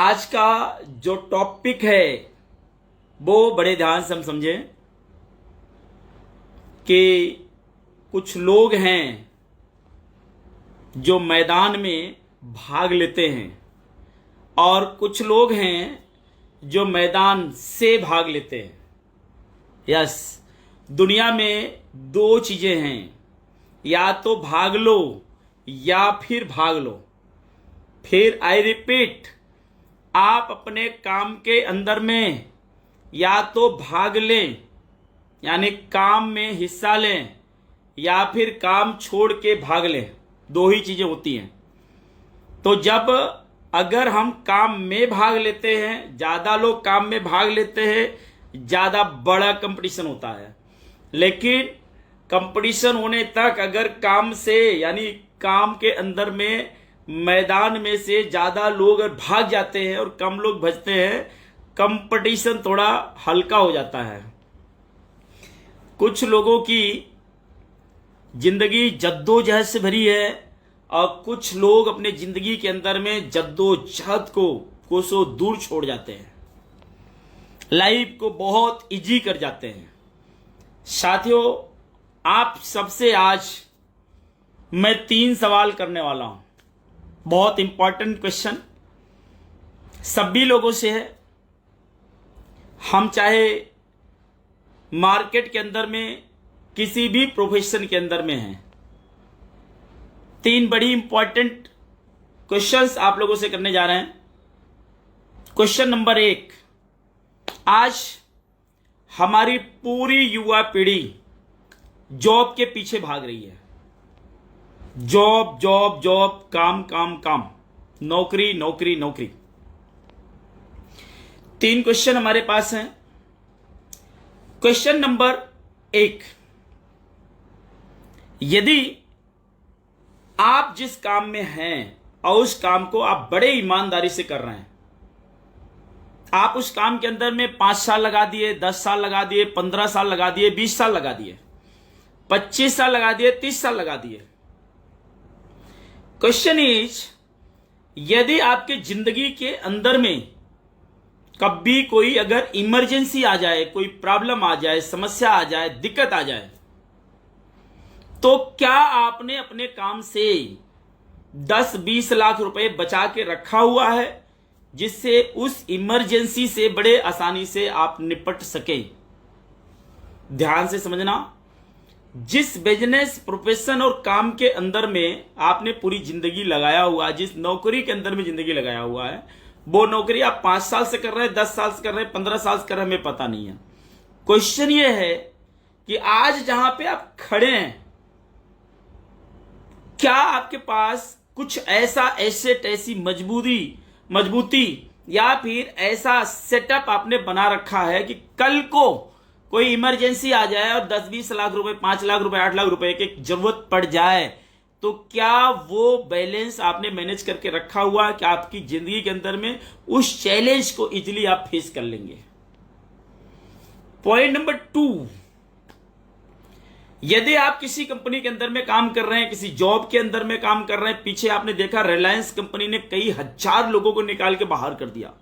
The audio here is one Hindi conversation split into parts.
आज का जो टॉपिक है वो बड़े ध्यान से हम समझें कि कुछ लोग हैं जो मैदान में भाग लेते हैं और कुछ लोग हैं जो मैदान से भाग लेते हैं। यस, दुनिया में दो चीजें हैं, या तो भाग लो या फिर भाग लो। फिर आई रिपीट, आप अपने काम के अंदर में या तो भाग लें यानी काम में हिस्सा लें या फिर काम छोड़ के भाग लें, दो ही चीजें होती हैं। तो जब अगर हम काम में भाग लेते हैं, ज्यादा लोग काम में भाग लेते हैं, ज्यादा बड़ा कंपटीशन होता है। लेकिन कंपटीशन होने तक अगर काम से यानी काम के अंदर में मैदान में से ज्यादा लोग भाग जाते हैं और कम लोग बचते हैं, कंपटीशन थोड़ा हल्का हो जाता है। कुछ लोगों की जिंदगी जद्दोजहद से भरी है और कुछ लोग अपने जिंदगी के अंदर में जद्दोजहद को कोसों दूर छोड़ जाते हैं, लाइफ को बहुत इजी कर जाते हैं। साथियों, आप सबसे आज मैं 3 सवाल करने वाला हूं, बहुत इंपॉर्टेंट क्वेश्चन सभी लोगों से है। हम चाहे मार्केट के अंदर में किसी भी प्रोफेशन के अंदर में हैं, 3 बड़ी इंपॉर्टेंट क्वेश्चंस आप लोगों से करने जा रहे हैं। क्वेश्चन नंबर 1, आज हमारी पूरी युवा पीढ़ी जॉब के पीछे भाग रही है। जॉब जॉब जॉब, काम काम काम, नौकरी नौकरी नौकरी। 3 क्वेश्चन हमारे पास हैं। क्वेश्चन नंबर 1, यदि आप जिस काम में हैं और उस काम को आप बड़े ईमानदारी से कर रहे हैं, आप उस काम के अंदर में 5 साल लगा दिए, 10 साल लगा दिए, 15 साल लगा दिए, 20 साल लगा दिए, 25 साल लगा दिए, 30 साल लगा दिए। क्वेश्चन इज, यदि आपके जिंदगी के अंदर में कभी कोई अगर इमरजेंसी आ जाए, कोई प्रॉब्लम आ जाए, समस्या आ जाए, दिक्कत आ जाए, तो क्या आपने अपने काम से 10-20 लाख रुपए बचा के रखा हुआ है जिससे उस इमरजेंसी से बड़े आसानी से आप निपट सके? ध्यान से समझना, जिस बिजनेस, प्रोफेशन और काम के अंदर में आपने पूरी जिंदगी लगाया हुआ, जिस नौकरी के अंदर में जिंदगी लगाया हुआ है, वो नौकरी आप 5 साल से कर रहे हैं, 10 साल से कर रहे हैं, 15 साल से कर रहे हैं, हमें पता नहीं है। क्वेश्चन ये है कि आज जहां पे आप खड़े हैं, क्या आपके पास कुछ ऐसा एसेट, ऐसी मजबूती या फिर ऐसा सेटअप आपने बना रखा है कि कल को कोई इमरजेंसी आ जाए और 10-20 लाख रुपए, 5 लाख रुपए, 8 लाख रुपए की जरूरत पड़ जाए, तो क्या वो बैलेंस आपने मैनेज करके रखा हुआ है कि आपकी जिंदगी के अंदर में उस चैलेंज को इजीली आप फेस कर लेंगे? पॉइंट नंबर 2, यदि आप किसी कंपनी के अंदर में काम कर रहे हैं, किसी जॉब के अंदर में काम कर रहे हैं, पीछे आपने देखा रिलायंस कंपनी ने कई हजार लोगों को निकाल के बाहर कर दिया,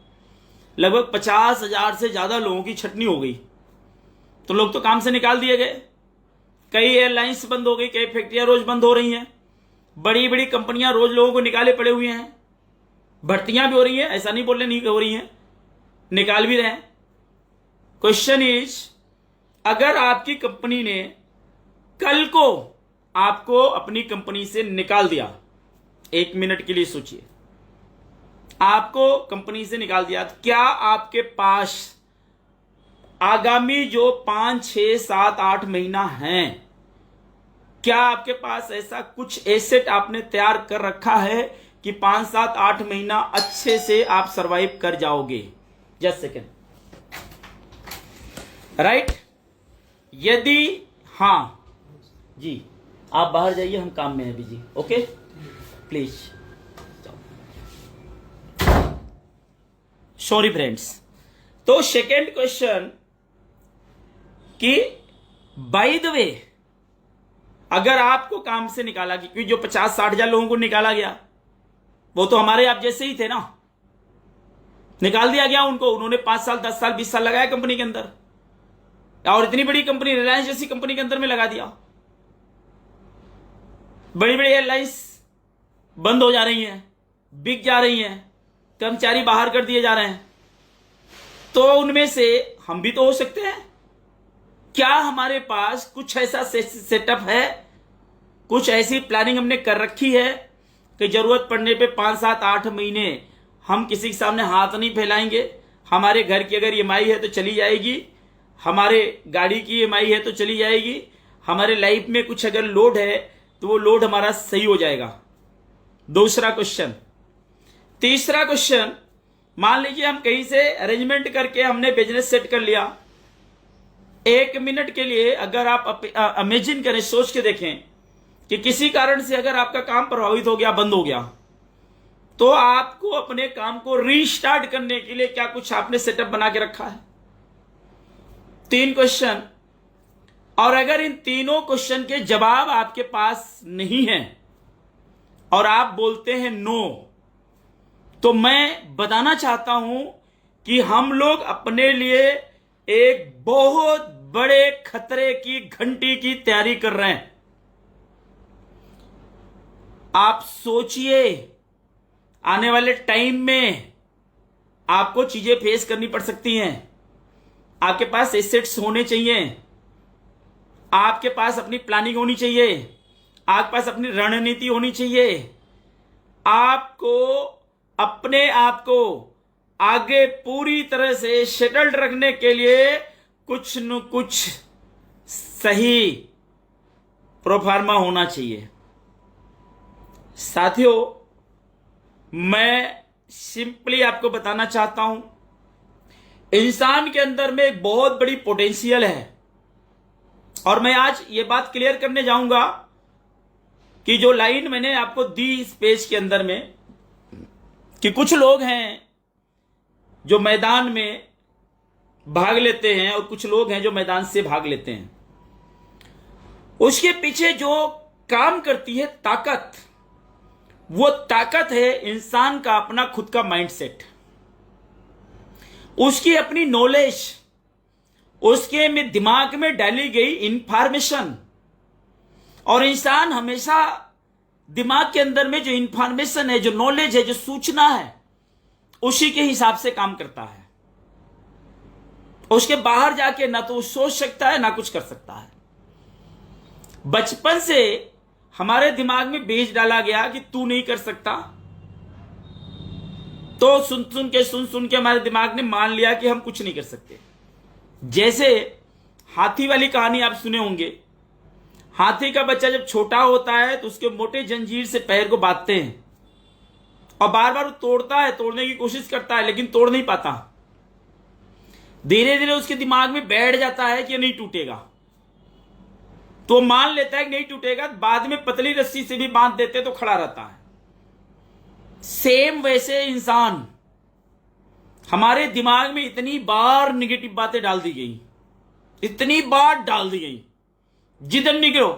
लगभग 50,000 से ज्यादा लोगों की छटनी हो गई, तो लोग तो काम से निकाल दिए गए। कई एयरलाइंस बंद हो गई, कई फैक्ट्रियां रोज बंद हो रही हैं, बड़ी बड़ी कंपनियां रोज लोगों को निकाले पड़े हुए हैं, भर्तियां भी हो रही हैं, ऐसा नहीं बोल रहे नहीं हो रही हैं, निकाल भी रहे हैं। क्वेश्चन इज, अगर आपकी कंपनी ने कल को आपको अपनी कंपनी से निकाल दिया, 1 मिनट के लिए सोचिए, आपको कंपनी से निकाल दिया, तो क्या आपके पास आगामी जो 5, 6, 7, 8 महीना हैं, क्या आपके पास ऐसा कुछ एसेट आपने तैयार कर रखा है कि 5, 7, 8 महीना अच्छे से आप सरवाइव कर जाओगे? Just second, right? यदि हाँ जी, आप बाहर जाइए, हम काम में हैं busy, okay please. Sorry friends. तो सेकेंड क्वेश्चन कि बाय द वे, अगर आपको काम से निकाला गया, क्योंकि जो 50-60 हजार लोगों को निकाला गया वो तो हमारे आप जैसे ही थे ना, निकाल दिया गया उनको। उन्होंने 5 साल 10 साल 20 साल लगाया कंपनी के अंदर, और इतनी बड़ी कंपनी रिलायंस जैसी कंपनी के अंदर में लगा दिया। बड़ी बड़ी एयरलाइंस बंद हो जा रही हैं, बिक जा रही हैं, कर्मचारी बाहर कर दिए जा रहे हैं। तो उनमें से हम भी तो हो सकते हैं। क्या हमारे पास कुछ ऐसा सेटअप है, कुछ ऐसी प्लानिंग हमने कर रखी है कि जरूरत पड़ने पे 5 7 8 महीने हम किसी के सामने हाथ नहीं फैलाएंगे? हमारे घर की अगर ईएमआई है तो चली जाएगी, हमारे गाड़ी की ईएमआई है तो चली जाएगी, हमारे लाइफ में कुछ अगर लोड है तो वो लोड हमारा सही हो जाएगा। दूसरा क्वेश्चन। तीसरा क्वेश्चन, मान लीजिए हम कहीं से अरेंजमेंट करके हमने बिजनेस सेट कर लिया। 1 मिनट के लिए अगर आप इमेजिन करें, सोच के देखें कि किसी कारण से अगर आपका काम प्रभावित हो गया, बंद हो गया, तो आपको अपने काम को रीस्टार्ट करने के लिए क्या कुछ आपने सेटअप बना के रखा है? 3 क्वेश्चन। और अगर इन तीनों क्वेश्चन के जवाब आपके पास नहीं है और आप बोलते हैं नो, तो मैं बताना चाहता हूं कि हम लोग अपने लिए एक बहुत बड़े खतरे की घंटी की तैयारी कर रहे हैं। आप सोचिए, आने वाले टाइम में आपको चीजें फेस करनी पड़ सकती हैं। आपके पास एसेट्स होने चाहिए, आपके पास अपनी प्लानिंग होनी चाहिए, आपके पास अपनी रणनीति होनी चाहिए। आपको अपने आप को आगे पूरी तरह से सेटल्ड रखने के लिए कुछ न कुछ सही प्रोफार्मा होना चाहिए। साथियों, मैं सिंपली आपको बताना चाहता हूं, इंसान के अंदर में एक बहुत बड़ी पोटेंशियल है। और मैं आज ये बात क्लियर करने जाऊंगा कि जो लाइन मैंने आपको दी इस पेज के अंदर में, कि कुछ लोग हैं जो मैदान में भाग लेते हैं और कुछ लोग हैं जो मैदान से भाग लेते हैं। उसके पीछे जो काम करती है ताकत, वो ताकत है इंसान का अपना खुद का माइंडसेट, उसकी अपनी नॉलेज, उसके में दिमाग में डाली गई इंफॉर्मेशन। और इंसान हमेशा दिमाग के अंदर में जो इंफॉर्मेशन है, जो नॉलेज है, जो सूचना है, उसी के हिसाब से काम करता है। उसके बाहर जाके ना तो सोच सकता है ना कुछ कर सकता है। बचपन से हमारे दिमाग में बीज डाला गया कि तू नहीं कर सकता, तो सुन सुन के हमारे दिमाग ने मान लिया कि हम कुछ नहीं कर सकते। जैसे हाथी वाली कहानी आप सुने होंगे। हाथी का बच्चा जब छोटा होता है तो उसके मोटे जंजीर से पैर को बांधते हैं और बार बार वो तोड़ता है, तोड़ने की कोशिश करता है, लेकिन तोड़ नहीं पाता। धीरे धीरे उसके दिमाग में बैठ जाता है कि नहीं टूटेगा, तो मान लेता है कि नहीं टूटेगा। बाद में पतली रस्सी से भी बांध देते तो खड़ा रहता है। सेम वैसे इंसान, हमारे दिमाग में इतनी बार निगेटिव बातें डाल दी गई, इतनी बार डाल दी गई, जिधर निकलो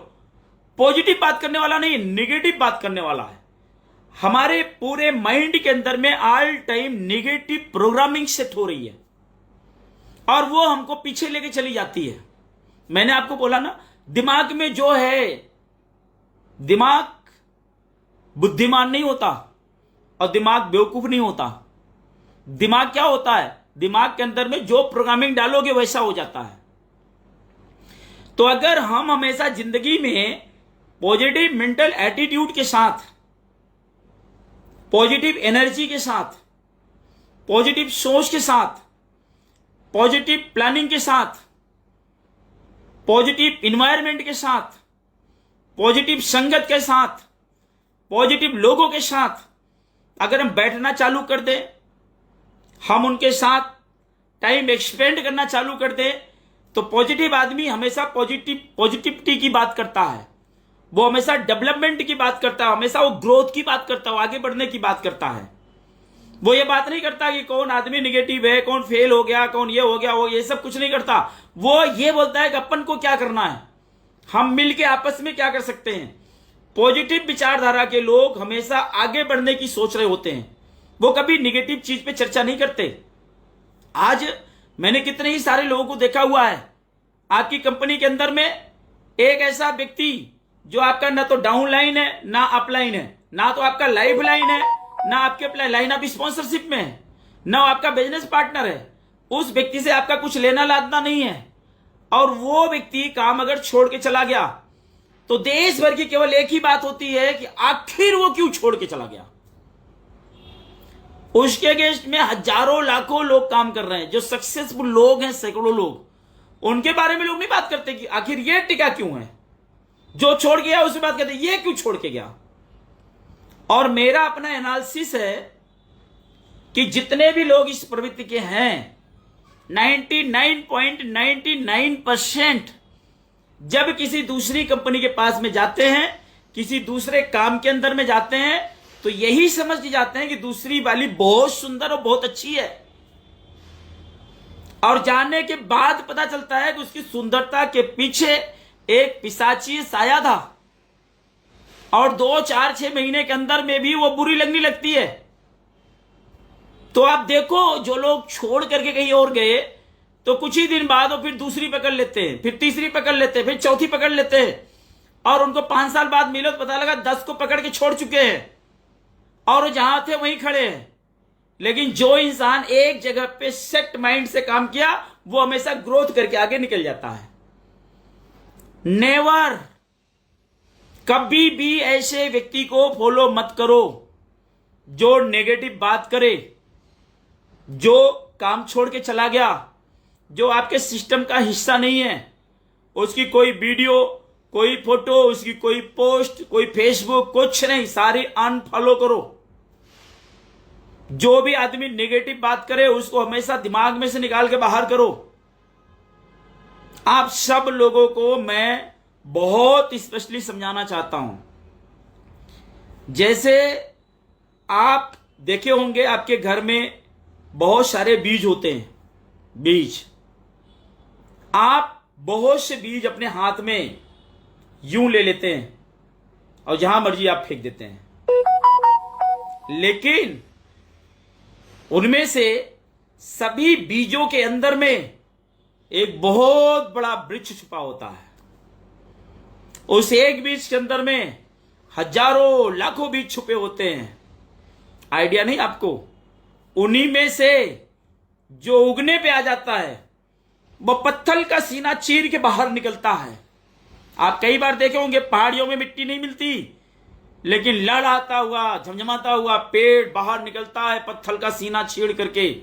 पॉजिटिव बात करने वाला नहीं, निगेटिव बात करने वाला है। हमारे पूरे माइंड के अंदर में all time negative programming set हो रही है और वो हमको पीछे लेके चली जाती है। मैंने आपको बोला ना, दिमाग में जो है, दिमाग बुद्धिमान नहीं होता और दिमाग बेवकूफ नहीं होता। दिमाग क्या होता है? दिमाग के अंदर में जो प्रोग्रामिंग डालोगे वैसा हो जाता है। तो अगर हम हमेशा जिंदगी में पॉजिटिव मेंटल एटीट्यूड के साथ, पॉजिटिव एनर्जी के साथ, पॉजिटिव सोच के साथ, पॉजिटिव प्लानिंग के साथ, पॉजिटिव इन्वायरमेंट के साथ, पॉजिटिव संगत के साथ, पॉजिटिव लोगों के साथ अगर हम बैठना चालू कर दें, हम उनके साथ टाइम एक्सपेंड करना चालू कर दें, तो पॉजिटिव आदमी हमेशा पॉजिटिविटी की बात करता है, वो हमेशा डेवलपमेंट की बात करता है, हमेशा वो ग्रोथ की बात करता है, आगे बढ़ने की बात करता है। वो ये बात नहीं करता कि कौन आदमी निगेटिव है, कौन फेल हो गया, कौन ये हो गया, वो ये सब कुछ नहीं करता। वो ये बोलता है कि अपन को क्या करना है, हम मिलके आपस में क्या कर सकते हैं। पॉजिटिव विचारधारा के लोग हमेशा आगे बढ़ने की सोच रहे होते हैं, वो कभी निगेटिव चीज पे चर्चा नहीं करते। आज मैंने कितने ही सारे लोगों को देखा हुआ है, आपकी कंपनी के अंदर में एक ऐसा व्यक्ति जो आपका ना तो डाउन लाइन है ना अप लाइन है, ना तो आपका लाइफ लाइन है ना आपके लाइन ऑफ स्पॉन्सरशिप में है, ना आपका बिजनेस पार्टनर है। उस व्यक्ति से आपका कुछ लेना लादना नहीं है, और वो व्यक्ति काम अगर छोड़ के चला गया तो देश भर की केवल एक ही बात होती है कि आखिर वो क्यों छोड़ के चला गया। उसके अगेंस्ट में हजारों लाखों लोग काम कर रहे हैं, जो सक्सेसफुल लोग हैं, सैकड़ों लोग, उनके बारे में लोग नहीं बात करते कि आखिर ये टिका क्यों है। जो छोड़ गया उससे बात करते ये क्यों छोड़ के गया। और मेरा अपना एनालिसिस है कि जितने भी लोग इस प्रवृत्ति के हैं 99.99% जब किसी दूसरी कंपनी के पास में जाते हैं, किसी दूसरे काम के अंदर में जाते हैं, तो यही समझ जाते हैं कि दूसरी वाली बहुत सुंदर और बहुत अच्छी है, और जानने के बाद पता चलता है कि उसकी सुंदरता के पीछे एक पिशाची साया था, और 2, 4, 6 महीने के अंदर में भी वो बुरी लगने लगती है। तो आप देखो, जो लोग छोड़ करके कहीं और गए तो कुछ ही दिन बाद वो फिर दूसरी पकड़ लेते हैं, फिर तीसरी पकड़ लेते हैं, फिर चौथी पकड़ लेते हैं, और उनको 5 साल बाद मिलो तो पता लगा 10 को पकड़ के छोड़ चुके हैं, और जहां थे वहीं खड़े हैं। लेकिन जो इंसान एक जगह पे सेट माइंड से काम किया, वो हमेशा ग्रोथ करके आगे निकल जाता है। नेवर, कभी भी ऐसे व्यक्ति को फॉलो मत करो जो नेगेटिव बात करे, जो काम छोड़ के चला गया, जो आपके सिस्टम का हिस्सा नहीं है। उसकी कोई वीडियो, कोई फोटो, उसकी कोई पोस्ट, कोई फेसबुक, कुछ नहीं, सारी अनफॉलो करो। जो भी आदमी नेगेटिव बात करे उसको हमेशा दिमाग में से निकाल के बाहर करो। आप सब लोगों को मैं बहुत स्पष्टली समझाना चाहता हूं। जैसे आप देखे होंगे आपके घर में बहुत सारे बीज होते हैं, बीज। आप बहुत से बीज अपने हाथ में यूं ले लेते हैं और जहां मर्जी आप फेंक देते हैं, लेकिन उनमें से सभी बीजों के अंदर में एक बहुत बड़ा वृक्ष छुपा होता है। उस एक बीज के अंदर में हजारों लाखों बीज छुपे होते हैं। आइडिया नहीं आपको? उन्हीं में से जो उगने पे आ जाता है वो पत्थर का सीना चीर के बाहर निकलता है। आप कई बार देखे होंगे पहाड़ियों में मिट्टी नहीं मिलती, लेकिन लड़ाता हुआ, झमझमाता हुआ पेड़ बाहर निकलता है पत्थर का सीना छीड़ करके,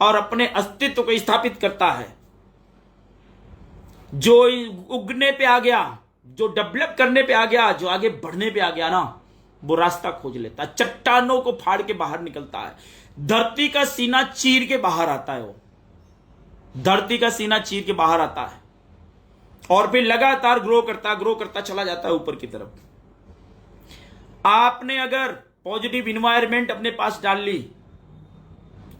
और अपने अस्तित्व को स्थापित करता है। जो उगने पे आ गया, जो डेवलप करने पे आ गया, जो आगे बढ़ने पे आ गया ना, वो रास्ता खोज लेता है, चट्टानों को फाड़ के बाहर निकलता है, धरती का सीना चीर के बाहर आता है। वो धरती का सीना चीर के बाहर आता है और फिर लगातार ग्रो करता चला जाता है ऊपर की तरफ। आपने अगर पॉजिटिव इन्वायरमेंट अपने पास डाल ली,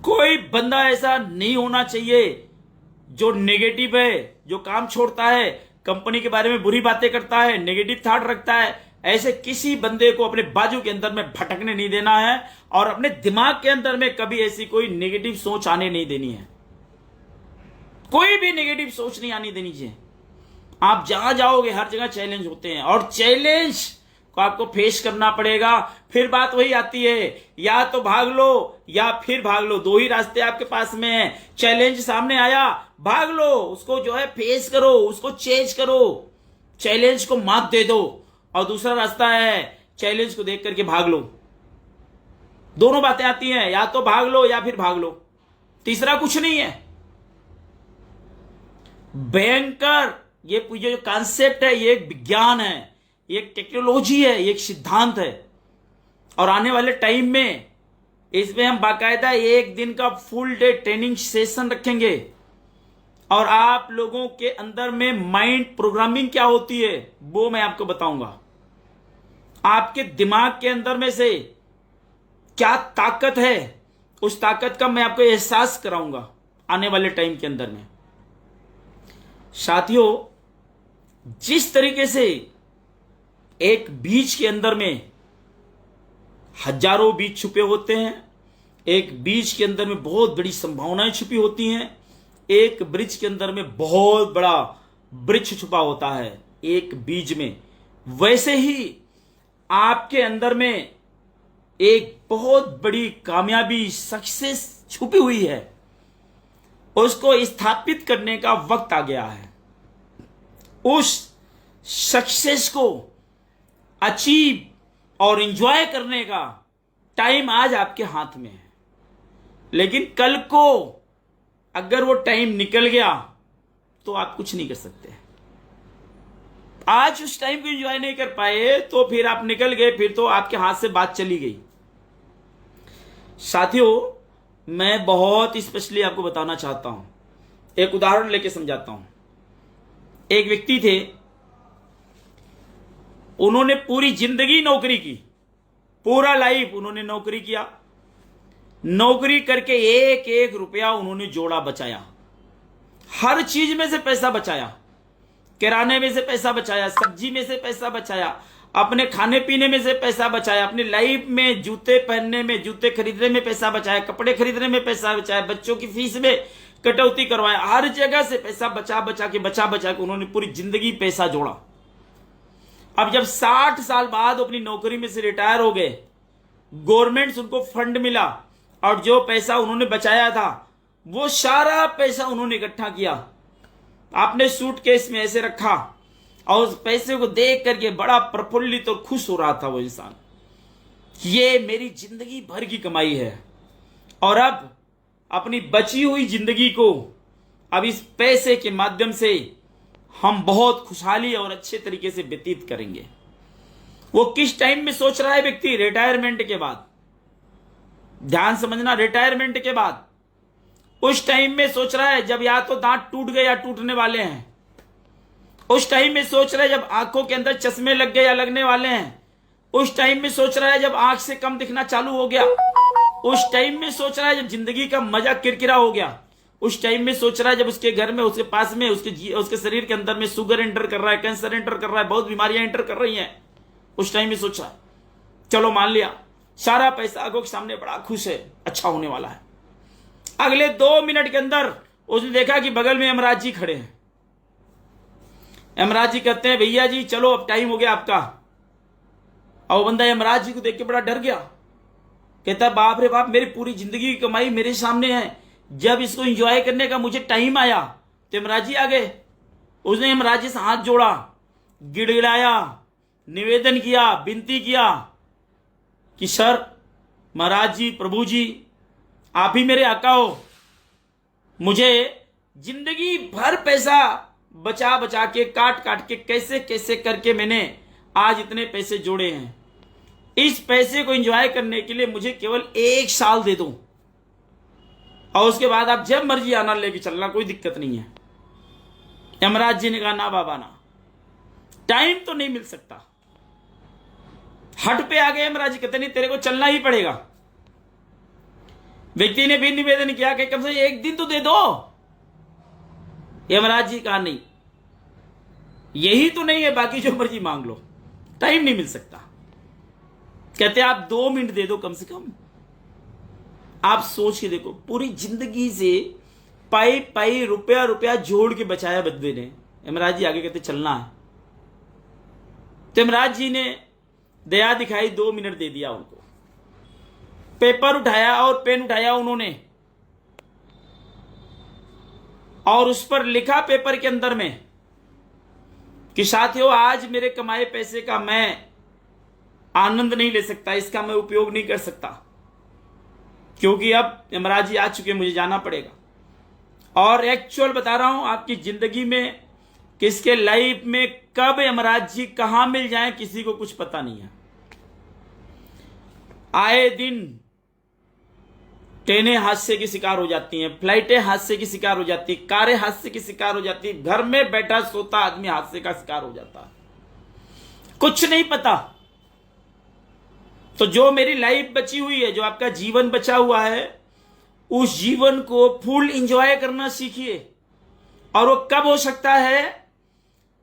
कोई बंदा ऐसा नहीं होना चाहिए जो नेगेटिव है, जो काम छोड़ता है, कंपनी के बारे में बुरी बातें करता है, नेगेटिव थॉट रखता है। ऐसे किसी बंदे को अपने बाजू के अंदर में भटकने नहीं देना है, और अपने दिमाग के अंदर में कभी ऐसी कोई नेगेटिव सोच आने नहीं देनी है। कोई भी नेगेटिव सोच नहीं आनी देनी चाहिए। आप जहां जाओगे हर जगह चैलेंज होते हैं, और चैलेंज को आपको फेस करना पड़ेगा। फिर बात वही आती है, या तो भाग लो या फिर भाग लो। दो ही रास्ते आपके पास में है। चैलेंज सामने आया, भाग लो, उसको जो है फेस करो, उसको चेंज करो, चैलेंज को मात दे दो। और दूसरा रास्ता है चैलेंज को देख करके भाग लो। दोनों बातें आती हैं, या तो भाग लो या फिर भाग लो, तीसरा कुछ नहीं है। भयंकर ये जो कॉन्सेप्ट है, ये एक विज्ञान है, ये एक टेक्नोलॉजी है, ये एक सिद्धांत है। और आने वाले टाइम में इसमें हम बाकायदा 1 दिन का फुल डे ट्रेनिंग सेशन रखेंगे, और आप लोगों के अंदर में माइंड प्रोग्रामिंग क्या होती है वो मैं आपको बताऊंगा। आपके दिमाग के अंदर में से क्या ताकत है, उस ताकत का मैं आपको एहसास कराऊंगा आने वाले टाइम के अंदर में। साथियों, जिस तरीके से एक बीज के अंदर में हजारों बीज छुपे होते हैं, एक बीज के अंदर में बहुत बड़ी संभावनाएं छुपी होती हैं, एक वृक्ष के अंदर में बहुत बड़ा वृक्ष छुपा होता है एक बीज में। वैसे ही आपके अंदर में एक बहुत बड़ी कामयाबी, सक्सेस छुपी हुई है, उसको स्थापित करने का वक्त आ गया है। उस सक्सेस को अचीव और एंजॉय करने का टाइम आज आपके हाथ में है। लेकिन कल को अगर वो टाइम निकल गया तो आप कुछ नहीं कर सकते। आज उस टाइम को एंजॉय नहीं कर पाए तो फिर आप निकल गए, फिर तो आपके हाथ से बात चली गई। साथियों, मैं बहुत स्पेशली आपको बताना चाहता हूं, एक उदाहरण लेके समझाता हूं। एक व्यक्ति थे, उन्होंने पूरी जिंदगी नौकरी की, पूरा लाइफ उन्होंने नौकरी किया। नौकरी करके एक एक रुपया उन्होंने जोड़ा, बचाया, हर चीज में से पैसा बचाया, किराने में से पैसा बचाया, सब्जी में से पैसा बचाया, अपने खाने पीने में से पैसा बचाया, अपनी लाइफ में जूते पहनने में, जूते खरीदने में पैसा बचाया, कपड़े खरीदने में पैसा बचाया, बच्चों की फीस में कटौती करवाया, हर जगह से पैसा बचा बचा के उन्होंने पूरी जिंदगी पैसा जोड़ा। अब जब 60 साल बाद अपनी नौकरी में से रिटायर हो गए, गवर्नमेंट उनको फंड मिला और जो पैसा उन्होंने बचाया था वो सारा पैसा उन्होंने इकट्ठा किया, आपने सूटकेस में ऐसे रखा और उस पैसे को देख करके बड़ा प्रफुल्लित और खुश हो रहा था वो इंसान। ये मेरी जिंदगी भर की कमाई है और अब अपनी बची हुई जिंदगी को अब इस पैसे के माध्यम से हम बहुत खुशहाली और अच्छे तरीके से व्यतीत करेंगे। वो किस टाइम में सोच रहा है व्यक्ति? रिटायरमेंट के बाद। ध्यान समझना, रिटायरमेंट के बाद उस टाइम में सोच रहा है जब या तो दांत टूट गए या टूटने वाले हैं। उस टाइम में सोच रहा है जब आंखों के अंदर चश्मे लग गए या लगने वाले हैं। उस टाइम में सोच रहा है जब आंख से कम दिखना चालू हो गया। उस टाइम में सोच रहा है जब जिंदगी का मजा किरकिरा हो गया। उस टाइम में सोच रहा है जब उसके घर में, उसके पास में, उसके शरीर के अंदर में शुगर एंटर कर रहा है, कैंसर एंटर कर रहा है, बहुत बीमारियां एंटर कर रही हैं। उस टाइम में सोचा, चलो मान लिया सारा पैसा आंखों के सामने, बड़ा खुश है, अच्छा होने वाला है। अगले 2 मिनट के अंदर उसने देखा कि बगल में यमराज जी खड़े हैं। यमराज जी कहते हैं, भैया जी चलो अब टाइम हो गया आपका। और वो बंदा यमराज जी को देख के बड़ा डर गया, कहता है बाप रे बाप, मेरी पूरी जिंदगी की कमाई मेरे सामने है, जब इसको एंजॉय करने का मुझे टाइम आया तो यमराज जी आ गए। उसने यमराज जी से हाथ जोड़ा, गिड़गिड़ाया, निवेदन किया, विनती किया कि सर, महाराज जी, प्रभु जी, आप ही मेरे आका हो, मुझे जिंदगी भर पैसा बचा बचा के, काट काट के, कैसे कैसे करके मैंने आज इतने पैसे जोड़े हैं। इस पैसे को एंजॉय करने के लिए मुझे केवल 1 साल दे दो और उसके बाद आप जब मर्जी आना लेके चलना, कोई दिक्कत नहीं है। यमराज जी ने कहा, ना बाबा ना, टाइम तो नहीं मिल सकता। हट पे आ गए यमराज जी, कहते नहीं, तेरे को चलना ही पड़ेगा। व्यक्ति ने भी निवेदन किया कि कम से कम 1 दिन तो दे दो। यमराज जी कहा, नहीं, यही तो नहीं है, बाकी जो मर्जी मांग लो, टाइम नहीं मिल सकता। कहते आप 2 मिनट दे दो कम से कम। आप सोच के देखो, पूरी जिंदगी से पाई पाई, रुपया रुपया जोड़ के बचाया बंदे ने। यमराज जी आगे कहते चलना है। तो यमराज जी ने दया दिखाई, 2 मिनट दे दिया उनको। पेपर उठाया और पेन उठाया उन्होंने और उस पर लिखा पेपर के अंदर में कि साथियों, आज मेरे कमाए पैसे का मैं आनंद नहीं ले सकता, इसका मैं उपयोग नहीं कर सकता, क्योंकि अब यमराज जी आ चुके, मुझे जाना पड़ेगा। और एक्चुअल बता रहा हूं, आपकी जिंदगी में, किसके लाइफ में कब यमराज जी कहां मिल जाए किसी को कुछ पता नहीं है। आए दिन ट्रेनें हादसे की शिकार हो जाती हैं, फ्लाइटें हादसे की शिकार हो जाती, कारें हादसे की शिकार हो जाती, घर में बैठा सोता आदमी हादसे का शिकार हो जाता, कुछ नहीं पता। तो जो मेरी लाइफ बची हुई है, जो आपका जीवन बचा हुआ है, उस जीवन को फुल एंजॉय करना सीखिए। और वो कब हो सकता है?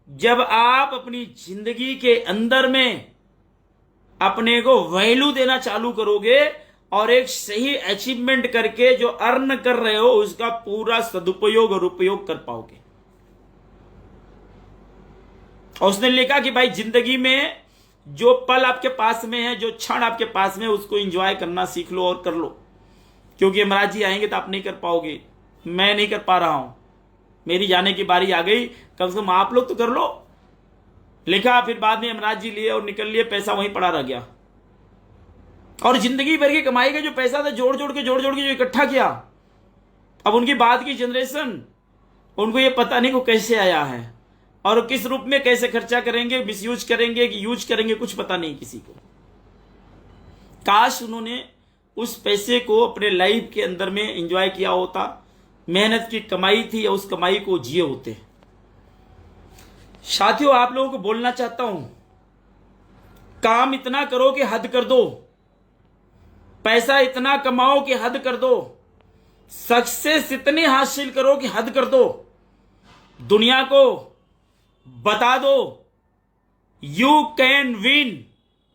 जब आप अपनी जिंदगी के अंदर में अपने को वैल्यू देना चालू करोगे और एक सही अचीवमेंट करके जो अर्न कर रहे हो उसका पूरा सदुपयोग और उपयोग कर पाओगे। और उसने लिखा कि भाई जिंदगी में जो पल आपके पास में है, जो क्षण आपके पास में है, उसको एंजॉय करना सीख लो और कर लो, क्योंकि यमराज जी आएंगे तो आप नहीं कर पाओगे। मैं नहीं कर पा रहा हूं, मेरी जाने की बारी आ गई, कम से कम आप लोग तो कर लो। लिखा, फिर बाद में यमराज जी लिए और निकल लिए, पैसा वहीं पड़ा रह गया। और जिंदगी भर की कमाई का जो पैसा था जोड़ जोड़ के जो इकट्ठा किया, अब उनकी बाद की जनरेशन, उनको ये पता नहीं वो कैसे आया है और किस रूप में कैसे खर्चा करेंगे, मिसयूज करेंगे कि यूज करेंगे, कुछ पता नहीं किसी को। काश उन्होंने उस पैसे को अपने लाइफ के अंदर में एंजॉय किया होता, मेहनत की कमाई थी या उस कमाई को जिए होते। साथियों, आप लोगों को बोलना चाहता हूं, काम इतना करो कि हद कर दो, पैसा इतना कमाओ कि हद कर दो, सक्सेस इतनी हासिल करो कि हद कर दो, दुनिया को बता दो यू कैन विन,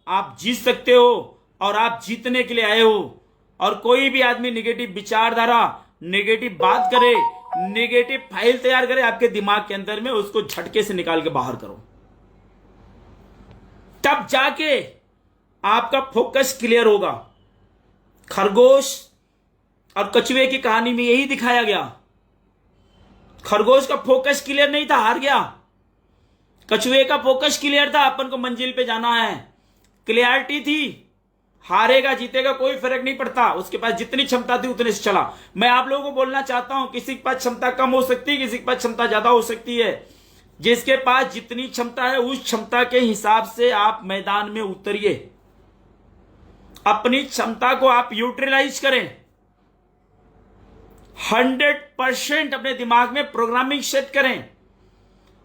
आप जीत सकते हो और आप जीतने के लिए आए हो। और कोई भी आदमी नेगेटिव विचारधारा, नेगेटिव बात करे, नेगेटिव फाइल तैयार करे आपके दिमाग के अंदर में, उसको झटके से निकाल के बाहर करो, तब जाके आपका फोकस क्लियर होगा। खरगोश और कछुए की कहानी में यही दिखाया गया। खरगोश का फोकस क्लियर नहीं था, हार गया। कछुए का फोकस क्लियर था, अपन को मंजिल पे जाना है, क्लियरिटी थी, हारेगा जीतेगा कोई फर्क नहीं पड़ता, उसके पास जितनी क्षमता थी उतने से चला। मैं आप लोगों को बोलना चाहता हूं, किसी के पास क्षमता कम हो सकती है, किसी के पास क्षमता ज्यादा हो सकती है। जिसके पास जितनी क्षमता है उस क्षमता के हिसाब से आप मैदान में उतरिए, अपनी क्षमता को आप यूटिलाइज करें। 100% अपने दिमाग में प्रोग्रामिंग सेट करें।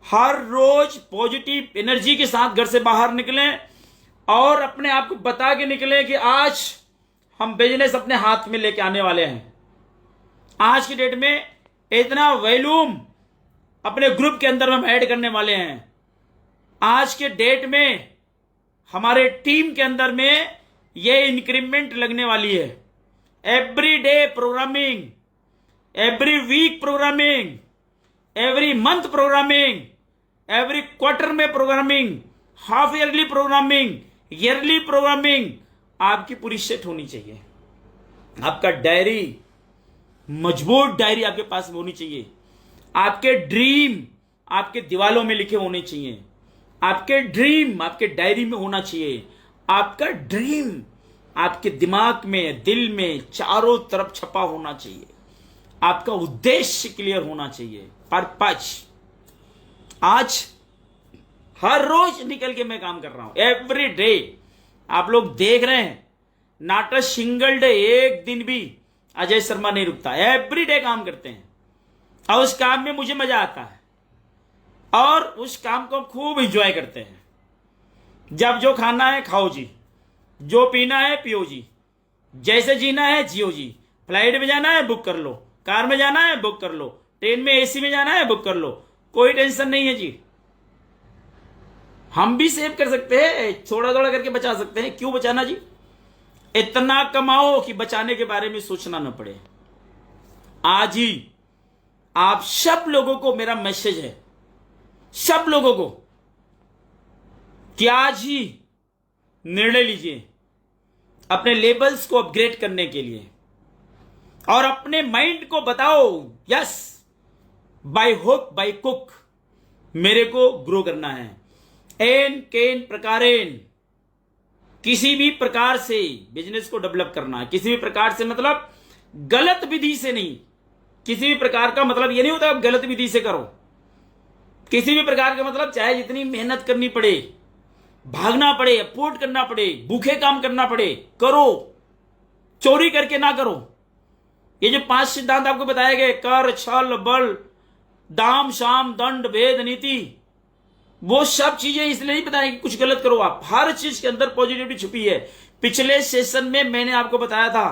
हर रोज पॉजिटिव एनर्जी के साथ घर से बाहर निकलें और अपने आप को बता के निकलें कि आज हम बिजनेस अपने हाथ में लेके आने वाले हैं। आज की डेट में इतना वॉल्यूम अपने ग्रुप के अंदर हम ऐड करने वाले हैं। आज के डेट में हमारे टीम के अंदर में ये इंक्रीमेंट लगने वाली है। Every day programming, every week programming, every month programming, every quarter में programming, half yearly programming, yearly programming आपकी पूरी सेट होनी चाहिए। आपका डायरी, मजबूत डायरी आपके पास में होनी चाहिए। आपके ड्रीम आपके दीवालों में लिखे होने चाहिए। आपके ड्रीम आपके डायरी में होना चाहिए। आपका ड्रीम आपके दिमाग में, दिल में, चारों तरफ छपा होना चाहिए। आपका उद्देश्य क्लियर होना चाहिए, पर्पज। आज हर रोज निकल के मैं काम कर रहा हूं, एवरी डे। आप लोग देख रहे हैं, नॉट अ सिंगल डे, एक दिन भी अजय शर्मा नहीं रुकता, एवरी डे काम करते हैं और उस काम में मुझे मजा आता है और उस काम को खूब एंजॉय करते हैं। जब जो खाना है खाओ जी, जो पीना है पियो जी, जैसे जीना है जियो जी। फ्लाइट में जाना है बुक कर लो, कार में जाना है बुक कर लो, ट्रेन में एसी में जाना है बुक कर लो, कोई टेंशन नहीं है जी। हम भी सेव कर सकते हैं, थोड़ा थोड़ा करके बचा सकते हैं। क्यों बचाना जी? इतना कमाओ कि बचाने के बारे में सोचना न पड़े। आज ही आप सब लोगों को मेरा मैसेज है, सब लोगों को, कि आज ही निर्णय लीजिए अपने लेवल्स को अपग्रेड करने के लिए और अपने माइंड को बताओ, yes, by hook bye cook मेरे को ग्रो करना है। एन केन प्रकारेन, किसी भी प्रकार से बिजनेस को डेवलप करना है। किसी भी प्रकार से मतलब गलत विधि से नहीं। किसी भी प्रकार का मतलब ये नहीं होता आप गलत विधि से करो। किसी भी प्रकार का मतलब चाहे जितनी मेहनत करनी पड़े, भागना पड़े, अफोर्ड करना पड़े, भूखे काम करना पड़े, करो, चोरी करके ना करो। ये जो 5 सिद्धांत आपको बताए गए, कर, छल, बल, दाम, शाम, दंड, भेद, नीति, वो सब चीजें इसलिए नहीं बताएंगे कुछ गलत करो। आप हर चीज के अंदर पॉजिटिविटी छुपी है। पिछले सेशन में मैंने आपको बताया था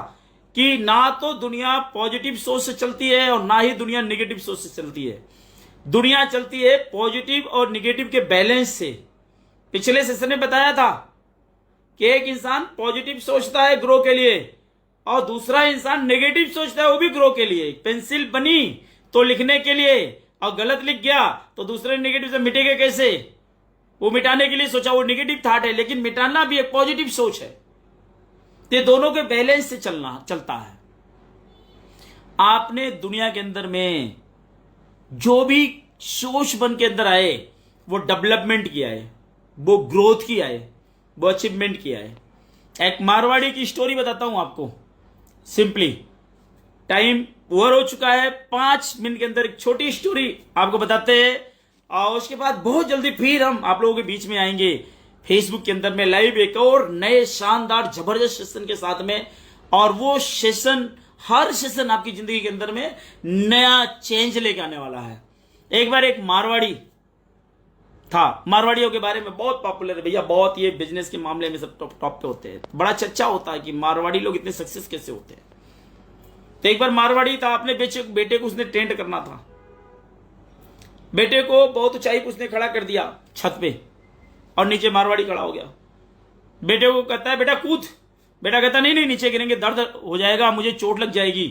कि ना तो दुनिया पॉजिटिव सोच से चलती है और ना ही दुनिया नेगेटिव सोच से चलती है। दुनिया चलती है पॉजिटिव और नेगेटिव के बैलेंस से। पिछले सेशन में बताया था कि एक इंसान पॉजिटिव सोचता है ग्रो के लिए और दूसरा इंसान नेगेटिव सोचता है, वो भी ग्रो के लिए। पेंसिल बनी तो लिखने के लिए, और गलत लिख गया तो दूसरे नेगेटिव से मिटेगा कैसे? वो मिटाने के लिए सोचा, वो नेगेटिव थॉट है, लेकिन मिटाना भी एक पॉजिटिव सोच है। ये दोनों के बैलेंस से चलता है। आपने दुनिया के अंदर में जो भी सोच बन के अंदर आए, वो डेवलपमेंट किया है, वो ग्रोथ किया है, वो अचीवमेंट किया है। एक मारवाड़ी की स्टोरी बताता हूं आपको सिंपली। टाइम ओवर हो चुका है, 5 मिनट के अंदर एक छोटी स्टोरी आपको बताते हैं, और उसके बाद बहुत जल्दी फिर हम आप लोगों के बीच में आएंगे फेसबुक के अंदर में लाइव, एक और नए शानदार जबरदस्त सेशन के साथ में। और वो सेशन, हर सेशन आपकी जिंदगी के अंदर में नया चेंज लेके आने वाला है। एक बार एक मारवाड़ी था, मारवाड़ियों के बारे में बहुत पॉपुलर है भैया, बहुत ये बिजनेस के मामले में सब टॉप पे होते हैं, बड़ा चर्चा होता है कि मारवाड़ी लोग इतने सक्सेस कैसे होते हैं। तो एक बार मारवाड़ी था, अपने बेटे को उसने टेंट करना था। बेटे को बहुत ऊंचाई पर उसने खड़ा कर दिया छत पे, और नीचे मारवाड़ी खड़ा हो गया। बेटे को कहता है बेटा कूद। बेटा कहता नहीं नीचे गिरेंगे, दर्द हो जाएगा, मुझे चोट लग जाएगी।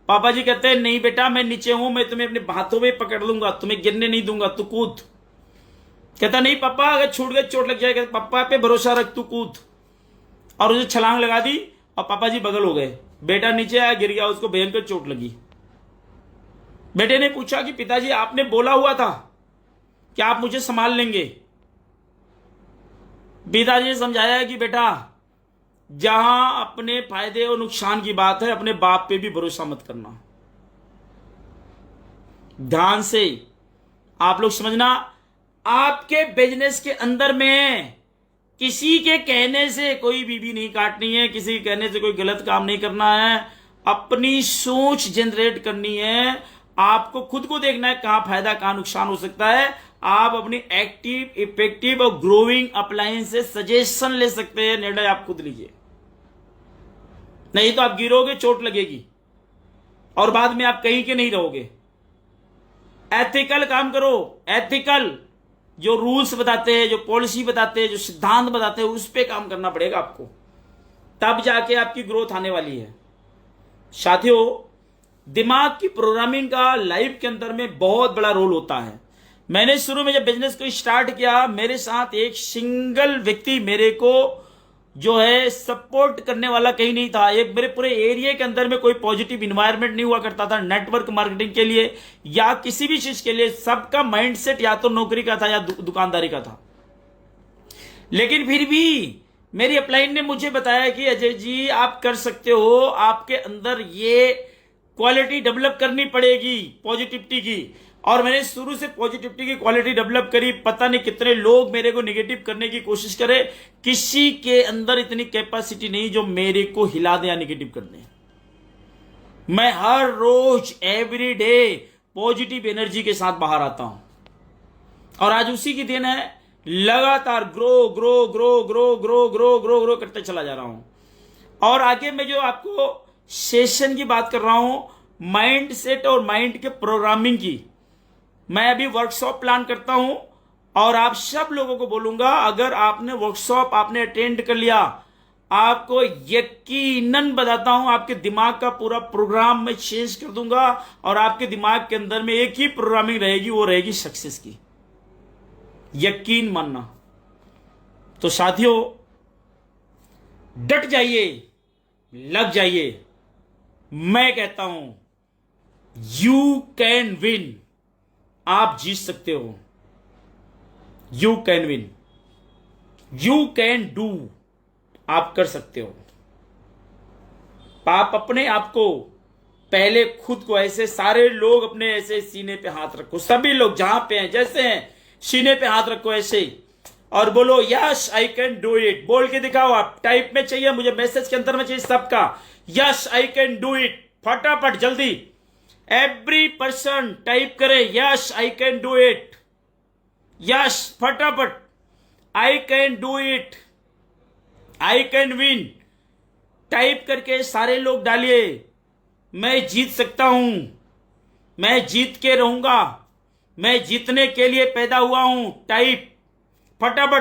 पापा जी कहते हैं नहीं बेटा, मैं नीचे हूं, मैं तुम्हें अपने हाथों में पकड़ लूंगा, तुम्हें गिरने नहीं दूंगा, तू कूद। कहता नहीं पापा, अगर छूट गए चोट लग जाएगा। पापा पे भरोसा रख, तू कूद। और उसे छलांग लगा दी, और पापा जी बगल हो गए। बेटा नीचे आया, गिर गया, उसको भयंकर चोट लगी। बेटे ने पूछा कि पिताजी आपने बोला हुआ था कि आप मुझे संभाल लेंगे। पिताजी ने समझाया कि बेटा, जहां अपने फायदे और नुकसान की बात है, अपने बाप पे भी भरोसा मत करना। ध्यान से आप लोग समझना, आपके बिजनेस के अंदर में किसी के कहने से कोई बीवी नहीं काटनी है, किसी के कहने से कोई गलत काम नहीं करना है। अपनी सोच जनरेट करनी है। आपको खुद को देखना है कहां फायदा कहां नुकसान हो सकता है। आप अपनी एक्टिव, इफेक्टिव और ग्रोइंग अपलायंस से सजेशन ले सकते हैं। निर्णय आप खुद लीजिए, नहीं तो आप गिरोगे, चोट लगेगी, और बाद में आप कहीं के नहीं रहोगे। एथिकल काम करो, एथिकल जो रूल्स बताते हैं, जो पॉलिसी बताते हैं, जो सिद्धांत बताते हैं, उस पर काम करना पड़ेगा आपको, तब जाके आपकी ग्रोथ आने वाली है। साथियों, दिमाग की प्रोग्रामिंग का लाइफ के अंदर में बहुत बड़ा रोल होता है। मैंने शुरू में जब बिजनेस को स्टार्ट किया, मेरे साथ एक सिंगल व्यक्ति मेरे को जो है सपोर्ट करने वाला कहीं नहीं था। एक मेरे पूरे एरिया के अंदर में कोई पॉजिटिव इन्वायरमेंट नहीं हुआ करता था नेटवर्क मार्केटिंग के लिए या किसी भी चीज के लिए। सबका माइंडसेट या तो नौकरी का था या दुकानदारी का था। लेकिन फिर भी मेरी अपलाइन ने मुझे बताया कि अजय जी आप कर सकते हो, आपके अंदर ये क्वालिटी डेवलप करनी पड़ेगी पॉजिटिविटी की। और मैंने शुरू से पॉजिटिविटी की क्वालिटी डेवलप करी। पता नहीं कितने लोग मेरे को नेगेटिव करने की कोशिश करे, किसी के अंदर इतनी कैपेसिटी नहीं जो मेरे को हिला दे या नेगेटिव कर दे। मैं हर रोज एवरी डे पॉजिटिव एनर्जी के साथ बाहर आता हूं, और आज उसी की देन है। लगातार grow grow grow grow grow grow grow grow करते चला जा रहा हूं। और आगे मैं जो आपको सेशन की बात कर रहा हूं, माइंड सेट और माइंड के प्रोग्रामिंग की, मैं अभी वर्कशॉप प्लान करता हूं। और आप सब लोगों को बोलूंगा, अगर आपने वर्कशॉप आपने अटेंड कर लिया, आपको यकीनन बताता हूं आपके दिमाग का पूरा प्रोग्राम मैं चेंज कर दूंगा। और आपके दिमाग के अंदर में एक ही प्रोग्रामिंग रहेगी, वो रहेगी सक्सेस की। यकीन मानना। तो साथियों, डट जाइए, लग जाइए। मैं कहता हूं यू कैन विन। आप जीत सकते हो। You can win, you can do. आप कर सकते हो। आप अपने आप को पहले खुद को ऐसे, सारे लोग अपने ऐसे सीने पे हाथ रखो, सभी लोग जहां पे हैं जैसे हैं, सीने पे हाथ रखो ऐसे, और बोलो yes I can do it. बोल के दिखाओ। आप टाइप में चाहिए, मुझे मैसेज के अंदर में चाहिए सबका yes I can do it. फटाफट जल्दी एवरी पर्सन टाइप करे yes I can do it. Yes फटाफट, I can do it, I can win. Type करके सारे लोग डालिए, मैं जीत सकता हूं, मैं जीत के रहूंगा, मैं जीतने के लिए पैदा हुआ हूं। टाइप फटाफट